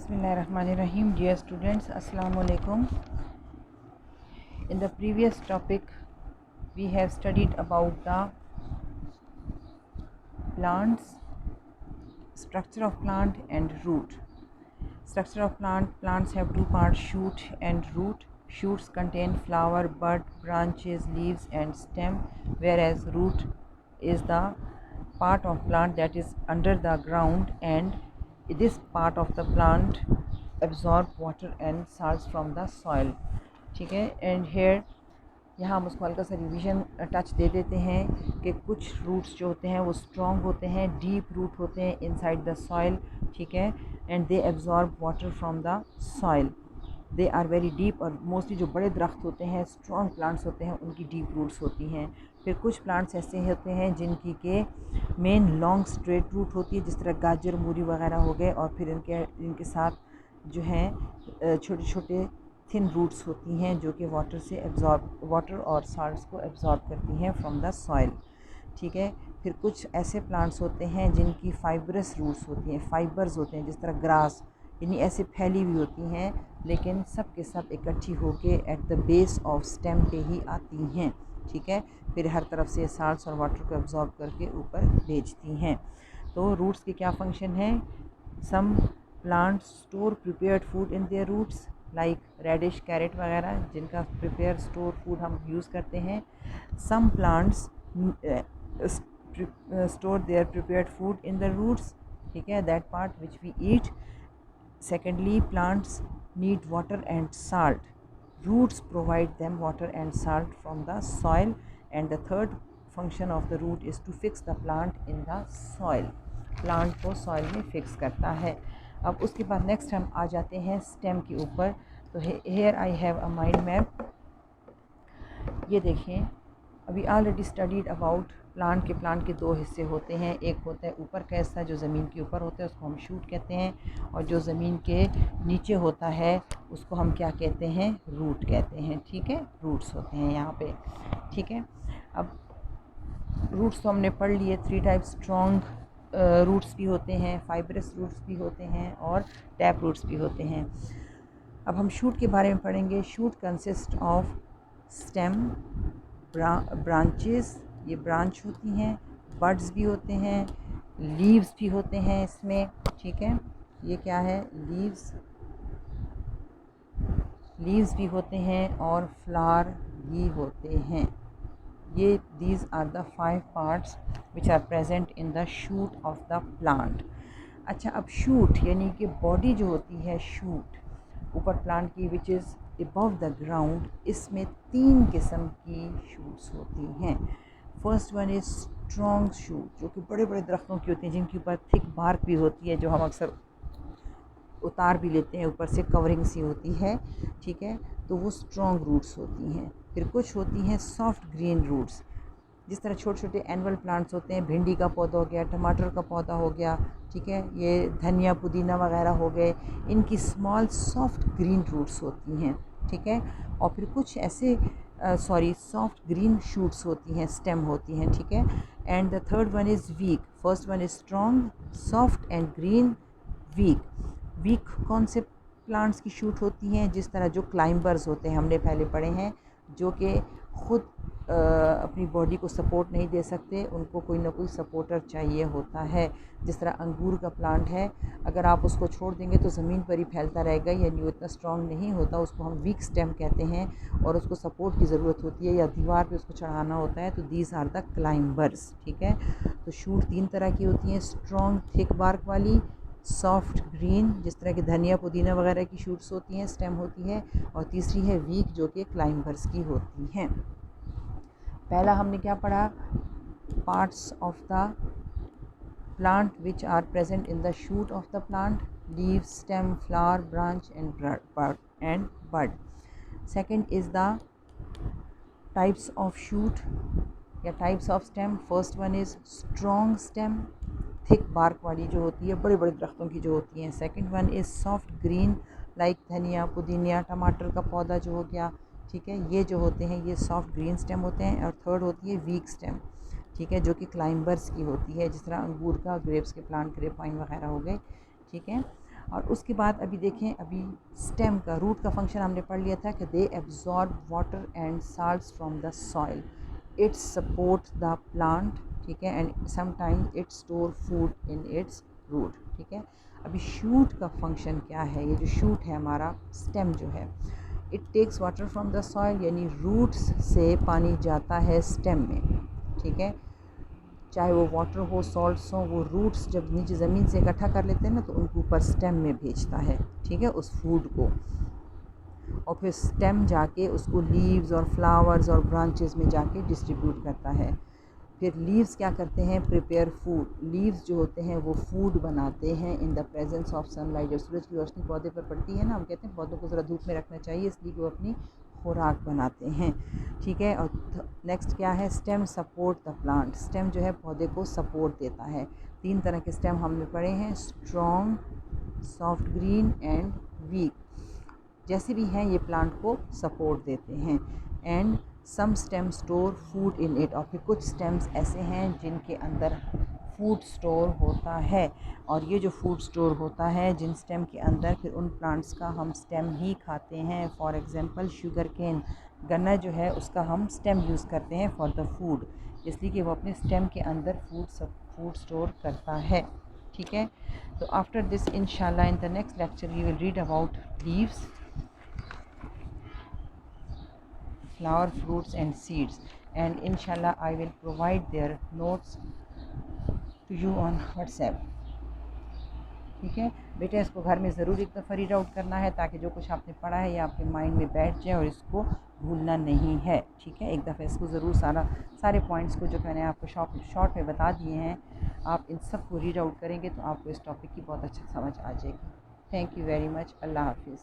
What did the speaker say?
Bismillahirrahmanirrahim. Dear students, Assalamu alaikum. In the previous topic, we have studied about the plants, structure of plant and root. Structure of plants have two parts, shoot and root. Shoots contain flower, bud, branches, leaves and stem, whereas root is the part of plant that is under the ground, and this part of the plant absorb water and salts from the soil. ठीक है. And hair यहाँ हम उसको हल्का सा revision touch दे देते हैं कि कुछ रूट्स जो होते हैं वो स्ट्रॉन्ग होते हैं, डीप रूट होते हैं इनसाइड द सॉइल. ठीक है. And they absorb water from the soil. They are very deep. और मोस्टली जो बड़े दरख्त होते हैं, स्ट्रॉन्ग प्लांट्स होते हैं, उनकी डीप रूट्स होती हैं. फिर कुछ प्लांट्स ऐसे होते हैं जिनकी के मेन लॉन्ग स्ट्रेट रूट होती है, जिस तरह गाजर, मूली वगैरह हो गए, और फिर इनके साथ जो हैं छोटे छोटे थिन रूट्स होती हैं जो कि वाटर और साल्ट्स को एब्जॉर्ब करती हैं फ्रॉम द सॉइल. ठीक है. फिर कुछ ऐसे प्लांट्स होते हैं जिनकी फाइबरस रूट्स होती हैं, फाइबर्स होते हैं, जिस तरह ग्रास, यानी ऐसे फैली हुई होती हैं लेकिन सब के सब इकट्ठी होके at the base of stem पे ही आती हैं. ठीक है. फिर हर तरफ से साल्ट्स और वाटर को एब्जॉर्ब करके ऊपर भेजती हैं. तो रूट्स के क्या फंक्शन हैं? Some plants store prepared food in their roots, like radish, carrot वगैरह, जिनका प्रिपेयर स्टोर फूड हम यूज़ करते हैं. Some plants store their prepared food in the roots. ठीक है. That part which we eat. Secondly, plants need water and salt. Roots provide them water and salt from the soil. And the third function of the root is to fix the plant in the soil. Plant को soil में fix करता है. अब उसके बाद next हम आ जाते हैं stem के ऊपर. तो here I have a mind map. ये देखें, अभी ऑलरेडी स्टडीड अबाउट प्लांट के दो हिस्से होते हैं. एक होता है ऊपर का हिस्सा जो ज़मीन के ऊपर होता है, उसको हम शूट कहते हैं, और जो ज़मीन के नीचे होता है उसको हम क्या कहते हैं? रूट कहते हैं. ठीक है. रूट्स होते हैं यहाँ पे. ठीक है. अब रूट्स तो हमने पढ़ लिए. 3 टाइप स्ट्रॉन्ग रूट्स भी होते हैं, फाइबरस रूट्स भी होते हैं, और टैप रूट्स भी होते हैं. अब हम शूट के बारे में पढ़ेंगे. Shoot consist of stem, branches, ये ब्रांच होती हैं, बड्स भी होते हैं, लीव्स भी होते हैं इसमें. ठीक है. ये क्या है? लीव्स भी होते हैं और फ्लावर भी होते हैं. ये these are the 5 parts which are present in the shoot of the plant. अच्छा, अब शूट यानी कि बॉडी जो होती है शूट ऊपर प्लांट की, which is above the ground, इसमें 3 किस्म की शूट्स होती हैं. First one is strong shoot, जो कि बड़े बड़े दरख्तों की होती हैं, जिनके ऊपर थिक बार्क भी होती है, जो हम अक्सर उतार भी लेते हैं, ऊपर से कवरिंग सी होती है. ठीक है. तो वो स्ट्रॉन्ग रूट्स होती हैं. फिर कुछ होती हैं सॉफ्ट ग्रीन रूट्स, जिस तरह छोटे छोटे एनुअल प्लांट्स होते हैं, भिंडी का पौधा हो गया, टमाटर का पौधा हो गया. ठीक है. ये धनिया, पुदीना वगैरह हो गए, इनकी स्मॉल सॉफ्ट ग्रीन रूट्स होती हैं. ठीक है. और फिर कुछ ऐसे सॉफ्ट ग्रीन शूट्स होती हैं, स्टेम होती हैं. ठीक है. And the third one is weak. First one is strong, soft and green, weak. Weak कौन से प्लांट्स की शूट होती हैं? जिस तरह जो क्लाइंबर्स होते हैं, हमने पहले पढ़े हैं, जो कि ख़ुद अपनी बॉडी को सपोर्ट नहीं दे सकते, उनको कोई ना कोई सपोर्टर चाहिए होता है. जिस तरह अंगूर का प्लांट है, अगर आप उसको छोड़ देंगे तो ज़मीन पर ही फैलता रहेगा, यानी वो इतना स्ट्रॉन्ग नहीं होता, उसको हम वीक स्टेम कहते हैं, और उसको सपोर्ट की ज़रूरत होती है या दीवार पे उसको चढ़ाना होता है. तो दीज आर द क्लाइंबर्स. ठीक है. तो शूट 3 तरह की होती हैं, स्ट्रॉन्ग थिक बार्क वाली, सॉफ्ट ग्रीन, जिस तरह की धनिया, पुदीना वगैरह की शूट्स होती हैं, स्टेम होती है, और तीसरी है वीक, जो कि क्लाइंबर्स की होती हैं. पहला हमने क्या पढ़ा? Parts of the plant which are present in the shoot of the plant: leaf, stem, flower, branch and bud. Second is the types of shoot या types of stem. First one is strong stem, thick bark वाली जो होती है, बड़े बड़े दरख्तों की जो होती हैं. Second one is soft green, like धनिया, पुदीना, टमाटर का पौधा जो हो गया. ठीक है. ये जो होते हैं ये सॉफ्ट ग्रीन स्टेम होते हैं. और थर्ड होती है वीक स्टेम. ठीक है. जो कि क्लाइंबर्स की होती है, जिस तरह अंगूर का, ग्रेप्स के प्लांट, ग्रेप वाइन वगैरह हो गए. ठीक है. और उसके बाद अभी देखें, अभी स्टेम का, रूट का फंक्शन हमने पढ़ लिया था कि they absorb water and salts from the soil, it support the plant, ठीक है, and sometimes it store food in its root, ठीक है। अभी शूट का फंक्शन क्या है, ये जो शूट है हमारा स्टेम जो है, it takes water from the soil, यानी रूट्स से पानी जाता है स्टेम में, ठीक है। चाहे वो वाटर हो, सॉल्ट्स हो, वो रूट्स जब नीचे ज़मीन से इकट्ठा कर लेते हैं ना, तो उनको ऊपर स्टेम में भेजता है, ठीक है, उस फूड को। और फिर स्टेम जाके उसको लीव्स और फ्लावर्स और ब्रांचेस में जाके डिस्ट्रीब्यूट करता है। फिर लीव्स क्या करते हैं, प्रिपेयर फूड। लीव्स जो होते हैं वो फूड बनाते हैं in the presence of sunlight. जब सूरज की रोशनी पौधे पर पड़ती है ना, हम कहते हैं पौधों को ज़रा धूप में रखना चाहिए, इसलिए वो अपनी खुराक बनाते हैं, ठीक है। और नेक्स्ट क्या है, stem support the plant. Stem जो है पौधे को सपोर्ट देता है। 3 तरह के स्टेम हमने पढ़े हैं, strong, soft green and weak. जैसे भी हैं ये प्लांट को सपोर्ट देते हैं। And some stem store food in it, और फिर कुछ स्टेम्स ऐसे हैं जिनके अंदर फूड स्टोर होता है। और ये जो फूड स्टोर होता है जिन स्टेम के अंदर, फिर उन प्लांट्स का हम स्टेम ही खाते हैं। फॉर एग्ज़ाम्पल शुगर केन, गन्ना जो है उसका हम स्टेम यूज़ करते हैं फॉर द फूड, इसलिए कि वो अपने स्टेम के अंदर फूड स्टोर करता है, ठीक है। तो आफ्टर दिस इंशाल्लाह in the next lecture you will read about leaves, flower, fruits and seeds, and inshallah I will provide their notes to you on WhatsApp, ठीक है बेटा। इसको घर में ज़रूर एक दफ़ा रीड आउट करना है ताकि जो कुछ आपने पढ़ा है ये आपके माइंड में बैठ जाए और इसको भूलना नहीं है, ठीक है। एक दफ़ा इसको ज़रूर सारे पॉइंट्स को जो मैंने आपको शॉर्ट में बता दिए हैं, आप इन सब को रीड आउट करेंगे तो आपको इस टॉपिक की बहुत अच्छा समझ आ जाएगी। Thank you very much. अल्लाह हाफिज़।